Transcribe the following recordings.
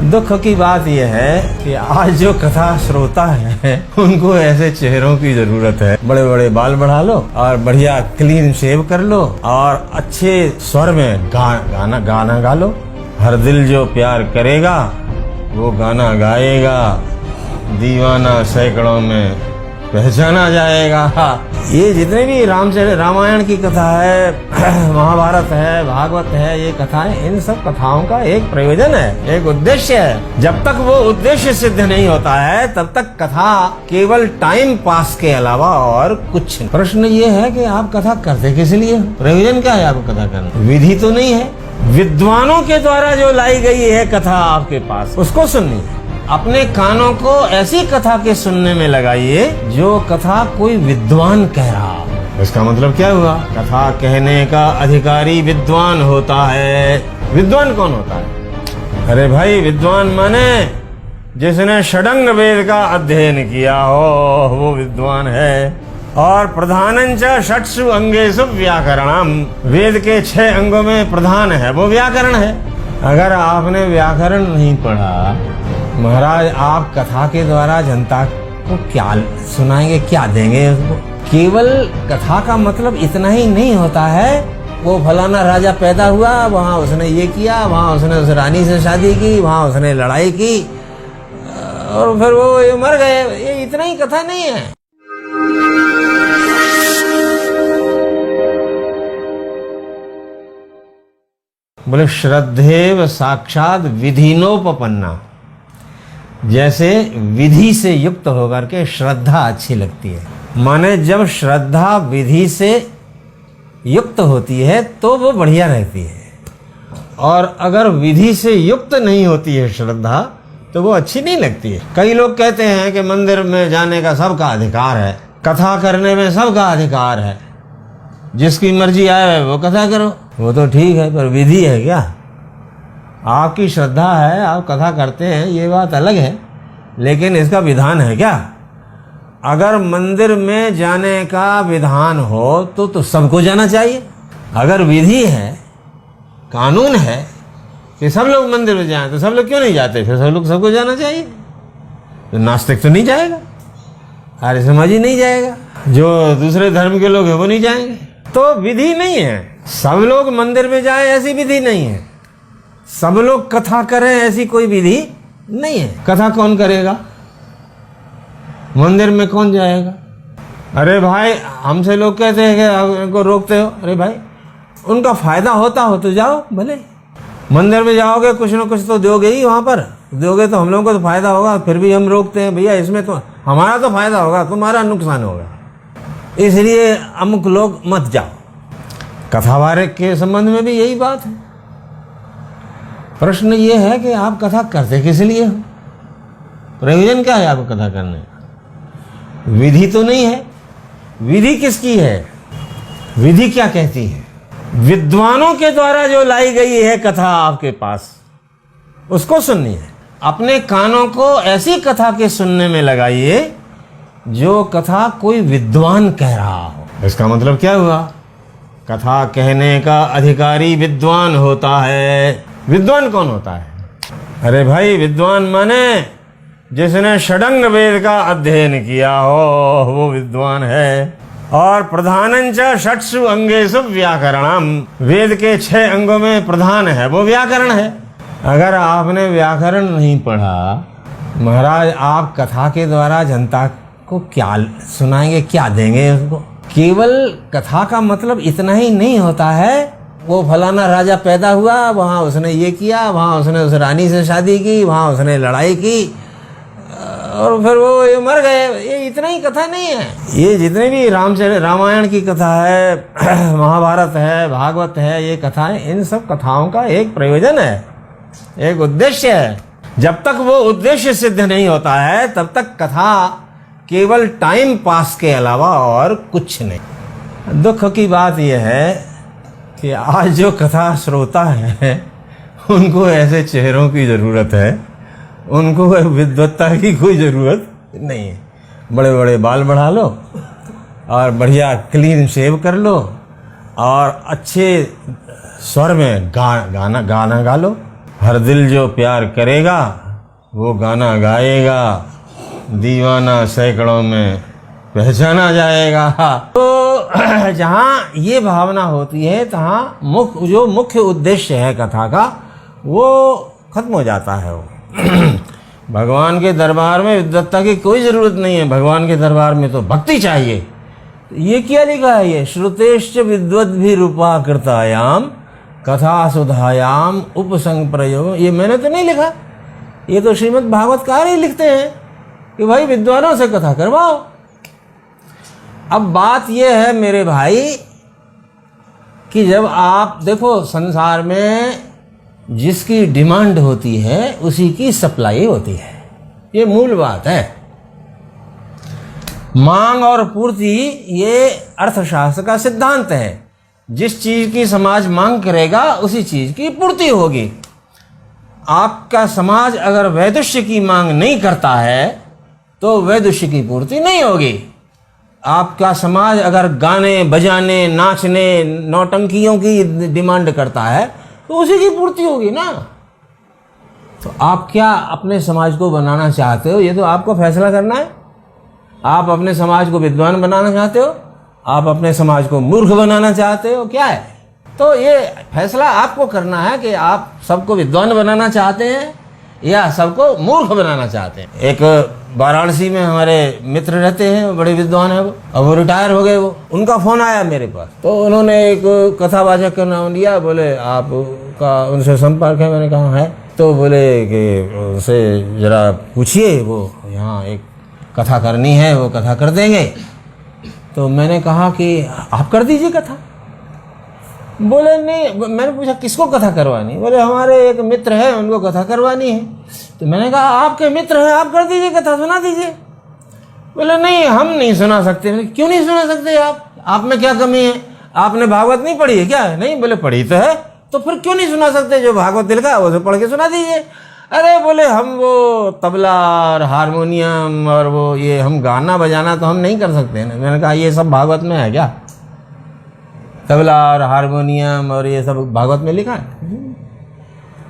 दुख की बात यह है कि आज जो कथा श्रोता है उनको ऐसे चेहरों की जरूरत है। बड़े बड़े बाल बढ़ा लो और बढ़िया क्लीन शेव कर लो और अच्छे स्वर में गाना गा लो। हर दिल जो प्यार करेगा वो गाना गाएगा, दीवाना सैकड़ों में पहचाना जाएगा। ये जितने भी रामायण की कथा है, महाभारत है, भागवत है, ये कथाएं, इन सब कथाओं का एक प्रयोजन है, एक उद्देश्य है। जब तक वो उद्देश्य सिद्ध नहीं होता है तब तक कथा केवल टाइम पास के अलावा और कुछ नहीं। प्रश्न ये है कि आप कथा करते किस लिए? प्रयोजन क्या है आपको कथा करना? विधि तो नहीं है। विद्वानों के द्वारा जो लाई गई है कथा आपके पास, उसको सुननी है। अपने कानों को ऐसी कथा के सुनने में लगाइए जो कथा कोई विद्वान कह रहा हो। इसका मतलब क्या हुआ? कथा कहने का अधिकारी विद्वान होता है। विद्वान कौन होता है? अरे भाई, विद्वान माने जिसने षडंग वेद का अध्ययन किया हो वो विद्वान है। और प्रधानंच षट्सु अंगेषु व्याकरणम, वेद के 6 अंगों में प्रधान है वो व्याकरण है। अगर आपने व्याकरण नहीं पढ़ा, महाराज आप कथा के द्वारा जनता को क्या सुनाएंगे, क्या देंगे उसको? केवल कथा का मतलब इतना ही नहीं होता है वो फलाना राजा पैदा हुआ, वहाँ उसने ये किया, वहाँ उसने उस रानी से शादी की, वहाँ उसने लड़ाई की और फिर वो मर गए। ये इतना ही कथा नहीं है। बोले श्रद्धेव साक्षात विधिनोपपन्ना, जैसे विधि से युक्त होकर के श्रद्धा अच्छी लगती है। माने जब श्रद्धा विधि से युक्त होती है तो वो बढ़िया रहती है, और अगर विधि से युक्त नहीं होती है श्रद्धा तो वो अच्छी नहीं लगती है। कई लोग कहते हैं कि मंदिर में जाने का सबका अधिकार है, कथा करने में सबका अधिकार है, जिसकी मर्जी आए वो कथा करो। वो तो ठीक है, पर विधि है क्या? आपकी श्रद्धा है, आप कथा करते हैं, ये बात अलग है, लेकिन इसका विधान है क्या? अगर मंदिर में जाने का विधान हो तो सबको जाना चाहिए। अगर विधि है, कानून है कि सब लोग मंदिर में जाएं, तो सब लोग क्यों नहीं जाते? फिर सबको जाना चाहिए। तो नास्तिक तो नहीं जाएगा, आर्य समाजी नहीं जाएगा, जो दूसरे धर्म के लोग हैं वो नहीं जाएंगे। तो विधि नहीं है सब लोग मंदिर में जाएं, ऐसी विधि नहीं है। सब लोग कथा करें, ऐसी कोई विधि नहीं है। कथा कौन करेगा? मंदिर में कौन जाएगा? अरे भाई, हमसे लोग कहते हैं कि उनको रोकते हो। अरे भाई, उनका फायदा होता हो तो जाओ भले। मंदिर में जाओगे कुछ ना कुछ तो दोगे ही, वहां पर दोगे तो हम लोगों को तो फायदा होगा। फिर भी हम रोकते हैं, भैया इसमें तो हमारा तो फायदा होगा, तुम्हारा नुकसान होगा, इसलिए अमुक लोग मत जाओ। कथावारक के संबंध में भी यही बात है। प्रश्न ये है कि आप कथा करते किस लिए हो? प्रयोजन क्या है आपको कथा करने का? विधि तो नहीं है। विधि किसकी है? विधि क्या कहती है? विद्वानों के द्वारा जो लाई गई है कथा आपके पास, उसको सुननी है। अपने कानों को ऐसी कथा के सुनने में लगाइए जो कथा कोई विद्वान कह रहा हो। इसका मतलब क्या हुआ? कथा कहने का अधिकारी विद्वान होता है। विद्वान कौन होता है? अरे भाई, विद्वान माने जिसने षडंग वेद का अध्ययन किया हो वो विद्वान है। और प्रधानंच षट्सु अंगेषु व्याकरणम, वेद के 6 अंगों में प्रधान है वो व्याकरण है। अगर आपने व्याकरण नहीं पढ़ा, महाराज आप कथा के द्वारा जनता को क्या सुनाएंगे, क्या देंगे उसको? केवल कथा का मतलब इतना ही नहीं होता है वो फलाना राजा पैदा हुआ, वहाँ उसने ये किया, वहाँ उसने उस रानी से शादी की, वहाँ उसने लड़ाई की और फिर वो मर गए। ये इतना ही कथा नहीं है। ये जितने भी रामायण की कथा है, महाभारत है, भागवत है, ये कथाएं, इन सब कथाओं का एक प्रयोजन है, एक उद्देश्य है। जब तक वो उद्देश्य सिद्ध नहीं होता है तब तक कथा केवल टाइम पास के अलावा और कुछ नहीं। दुख की बात यह है कि आज जो कथा श्रोता है उनको ऐसे चेहरों की जरूरत है, उनको विद्वत्ता की कोई जरूरत नहीं है। बड़े बड़े बाल बढ़ा लो और बढ़िया क्लीन शेव कर लो और अच्छे स्वर में गाना गा लो। हर दिल जो प्यार करेगा वो गाना गाएगा, दीवाना सैकड़ों में पहचाना जाएगा। तो जहाँ ये भावना होती है तहाँ जो मुख्य उद्देश्य है कथा का वो खत्म हो जाता है। वो भगवान के दरबार में विद्वत्ता की कोई ज़रूरत नहीं है, भगवान के दरबार में तो भक्ति चाहिए। ये क्या लिखा है? ये श्रुतेश्च विद्वद्भिरूपा कृतायाम कथा सुधायाम उपसंग प्रयोग। ये मैंने तो नहीं लिखा, ये तो श्रीमद् भागवतकार ही लिखते हैं कि भाई विद्वानों से कथा करवाओ। अब बात यह है मेरे भाई कि जब आप देखो संसार में जिसकी डिमांड होती है उसी की सप्लाई होती है, ये मूल बात है। मांग और पूर्ति ये अर्थशास्त्र का सिद्धांत है। जिस चीज की समाज मांग करेगा उसी चीज की पूर्ति होगी। आपका समाज अगर वैदुष्य की मांग नहीं करता है तो वैदुष्य की पूर्ति नहीं होगी। आपका समाज अगर गाने बजाने नाचने नौटंकियों की डिमांड करता है तो उसी की पूर्ति होगी ना। तो आप क्या अपने समाज को बनाना चाहते हो? ये तो आपको फैसला करना है। आप अपने समाज को विद्वान बनाना चाहते हो, आप अपने समाज को मूर्ख बनाना चाहते हो, क्या है? तो ये फैसला आपको करना है कि आप सबको विद्वान बनाना चाहते हैं या सबको मूर्ख बनाना चाहते हैं। एक वाराणसी में हमारे मित्र रहते हैं, बड़े विद्वान है वो, अब वो रिटायर हो गए। वो उनका फोन आया मेरे पास, तो उन्होंने एक कथावाचक का नाम लिया, बोले आपका उनसे संपर्क है? मैंने कहा है। तो बोले कि उनसे जरा पूछिए, वो यहाँ एक कथा करनी है, वो कथा कर देंगे। तो मैंने कहा कि आप कर दीजिए कथा। बोले नहीं। मैंने पूछा किसको कथा करवानी? बोले हमारे एक मित्र है, उनको कथा करवानी है। तो मैंने कहा आपके मित्र हैं, आप कर दीजिए कथा, सुना दीजिए। बोले नहीं हम नहीं सुना सकते। मैंने क्यों नहीं सुना सकते? आप में क्या कमी है? आपने भागवत नहीं पढ़ी है क्या? नहीं। बोले पढ़ी तो है, तो फिर क्यों नहीं सुना सकते? जो भागवत लिखा है वो तो पढ़ के सुना दीजिए। अरे बोले हम वो तबला और हारमोनियम और वो ये हम गाना बजाना तो हम नहीं कर सकते हैं। मैंने कहा ये सब भागवत में है क्या? तबला और हारमोनियम और ये सब भागवत में लिखा है?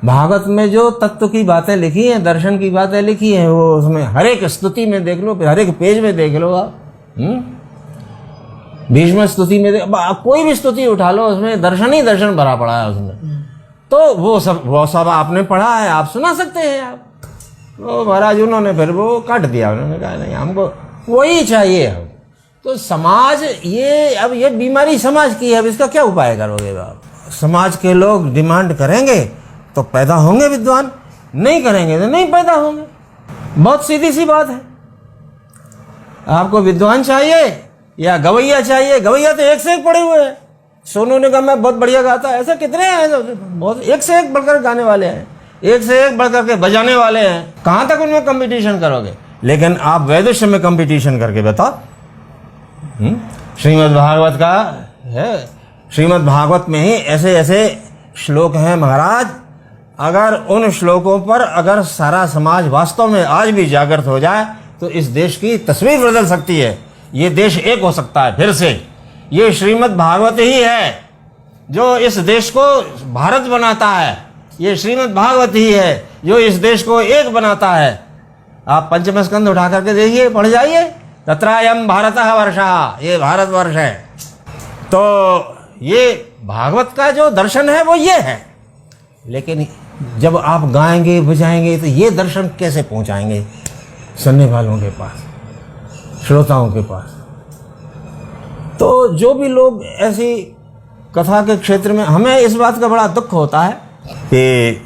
भागवत में जो तत्व की बातें लिखी हैं, दर्शन की बातें लिखी हैं, वो उसमें हर एक स्तुति में देख लो, फिर हर एक पेज में देख लो आप। भीष्म स्तुति में कोई भी स्तुति उठा लो, उसमें दर्शन ही दर्शन भरा पड़ा है उसमें। तो वो सब आपने पढ़ा है, आप सुना सकते हैं आप। वो महाराज उन्होंने फिर वो काट दिया। उन्होंने कहा नहीं हमको वही चाहिए। हम तो समाज अब ये बीमारी समाज की है, अब इसका क्या उपाय करोगे आप? समाज के लोग डिमांड करेंगे तो पैदा होंगे विद्वान, नहीं करेंगे तो नहीं पैदा होंगे। बहुत सीधी सी बात है। आपको विद्वान चाहिए या गवैया चाहिए? गवैया तो एक से एक पड़े हुए हैं। सोनू ने कहा मैं बहुत बढ़िया गाता है, ऐसे कितने हैं? बहुत एक से एक बढ़कर गाने वाले हैं, एक से एक बढ़कर के बजाने वाले हैं। कहाँ तक उनमें कंपटीशन करोगे? लेकिन आप वैदुष्य में कंपटीशन करके बताओ। श्रीमद् भागवत का है, श्रीमद् भागवत में ही ऐसे ऐसे श्लोक हैं महाराज। अगर उन श्लोकों पर अगर सारा समाज वास्तव में आज भी जागृत हो जाए तो इस देश की तस्वीर बदल सकती है। ये देश एक हो सकता है फिर से। ये श्रीमद् भागवत ही है जो इस देश को भारत बनाता है। ये श्रीमद् भागवत ही है जो इस देश को एक बनाता है। आप पंचम स्कंद उठा करके देखिए, पढ़ जाइए। तत्रायम भारतः वर्षः, ये भारत वर्ष है। तो ये भागवत का जो दर्शन है वो ये है। लेकिन जब आप गाएंगे बजाएंगे तो ये दर्शन कैसे पहुंचाएंगे सुनने वालों के पास, श्रोताओं के पास? तो जो भी लोग ऐसी कथा के क्षेत्र में, हमें इस बात का बड़ा दुख होता है कि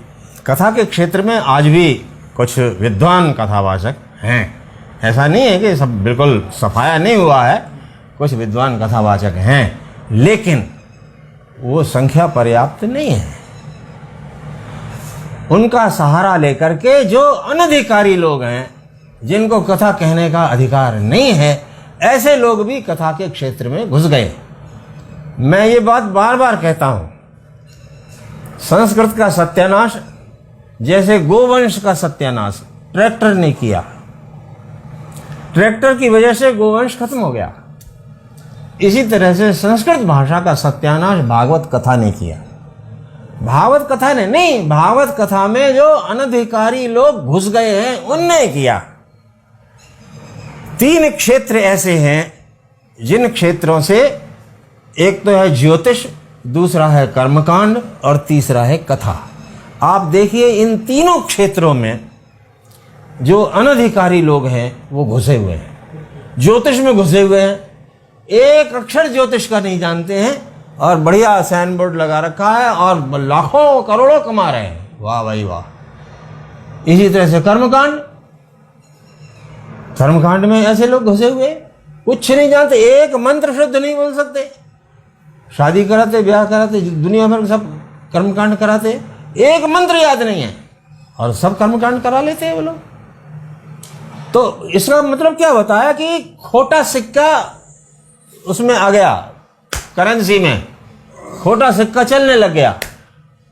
कथा के क्षेत्र में आज भी कुछ विद्वान कथावाचक हैं। ऐसा नहीं है कि सब बिल्कुल सफाया नहीं हुआ है, कुछ विद्वान कथावाचक हैं, लेकिन वो संख्या पर्याप्त नहीं है। उनका सहारा लेकर के जो अनधिकारी लोग हैं, जिनको कथा कहने का अधिकार नहीं है, ऐसे लोग भी कथा के क्षेत्र में घुस गए। मैं ये बात बार बार कहता हूं, संस्कृत का सत्यानाश जैसे गोवंश का सत्यानाश ट्रैक्टर ने किया, ट्रैक्टर की वजह से गोवंश खत्म हो गया, इसी तरह से संस्कृत भाषा का सत्यानाश भागवत कथा ने किया। भागवत कथा ने नहीं, भागवत कथा में जो अनधिकारी लोग घुस गए हैं उनने किया। 3 क्षेत्र ऐसे हैं जिन क्षेत्रों से, एक तो है ज्योतिष, दूसरा है कर्मकांड और तीसरा है कथा। आप देखिए इन तीनों क्षेत्रों में जो अनधिकारी लोग हैं वो घुसे हुए हैं। ज्योतिष में घुसे हुए हैं, एक अक्षर ज्योतिष का नहीं जानते हैं और बढ़िया साइन बोर्ड लगा रखा है और लाखों करोड़ों कमा रहे हैं। वाह भाई वाह। इसी तरह से कर्मकांड में ऐसे लोग घुसे हुए, कुछ नहीं जानते, एक मंत्र शुद्ध नहीं बोल सकते। शादी कराते, ब्याह कराते, दुनिया भर सब कर्मकांड कराते, एक मंत्र याद नहीं है और सब कर्मकांड करा लेते हैं वो लोग। तो इसका मतलब क्या बताया कि खोटा सिक्का उसमें आ गया, करेंसी में खोटा सिक्का चलने लग गया।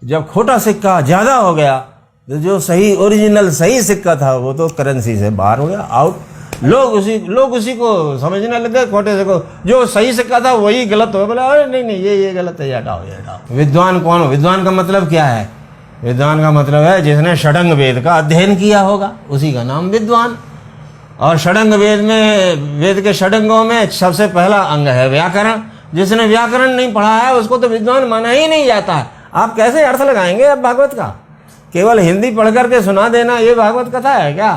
जब खोटा सिक्का ज्यादा हो गया तो जो सही ओरिजिनल सही सिक्का था वो तो करेंसी से बाहर हो गया, आउट। लोग उसी को समझने लग गए, खोटे से को जो सही सिक्का था वही गलत हो गया। बोला अरे नहीं ये गलत है, ये हटाओ। विद्वान कौन हो? विद्वान का मतलब क्या है? विद्वान का मतलब है जिसने षडंग वेद का अध्ययन किया होगा, उसी का नाम विद्वान। और षडंग वेद में, वेद के षडंगों में सबसे पहला अंग है व्याकरण। जिसने व्याकरण नहीं पढ़ा है उसको तो विद्वान माना ही नहीं जाता है। आप कैसे अर्थ लगाएंगे अब भागवत का? केवल हिंदी पढ़ करके सुना देना ये भागवत कथा है क्या?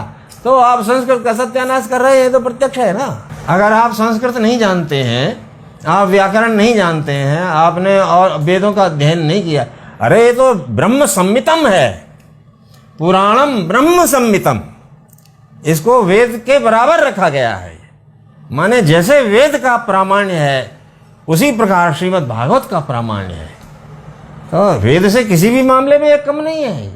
तो आप संस्कृत का सत्यानाश कर रहे हैं, तो प्रत्यक्ष है ना। अगर आप संस्कृत नहीं जानते हैं, आप व्याकरण नहीं जानते हैं, आपने और वेदों का अध्ययन नहीं किया, अरे ये तो ब्रह्म संहितम है, पुराणम ब्रह्म संहितम, इसको वेद के बराबर रखा गया है। माने जैसे वेद का प्रामाण्य है उसी प्रकार श्रीमद् भागवत का प्रामाण्य है। तो वेद से किसी भी मामले में एक कम नहीं है।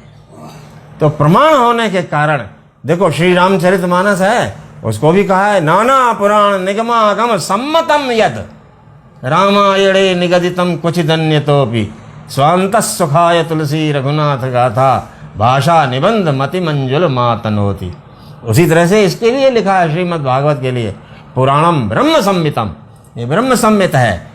तो प्रमाण होने के कारण देखो श्री रामचरितमानस है, उसको भी कहा है नाना पुराण निगमागम सम्मतम यद रामायणे निगदितम क्वचिदन्यतोपि स्वांत सुखाय तुलसी रघुनाथ गाथा भाषा निबंध मति मंजुल मातनोति। उसी तरह से इसके लिए लिखा है श्रीमद् भागवत के लिए पुराणम ब्रह्म संहितम, ये ब्रह्म संहित है।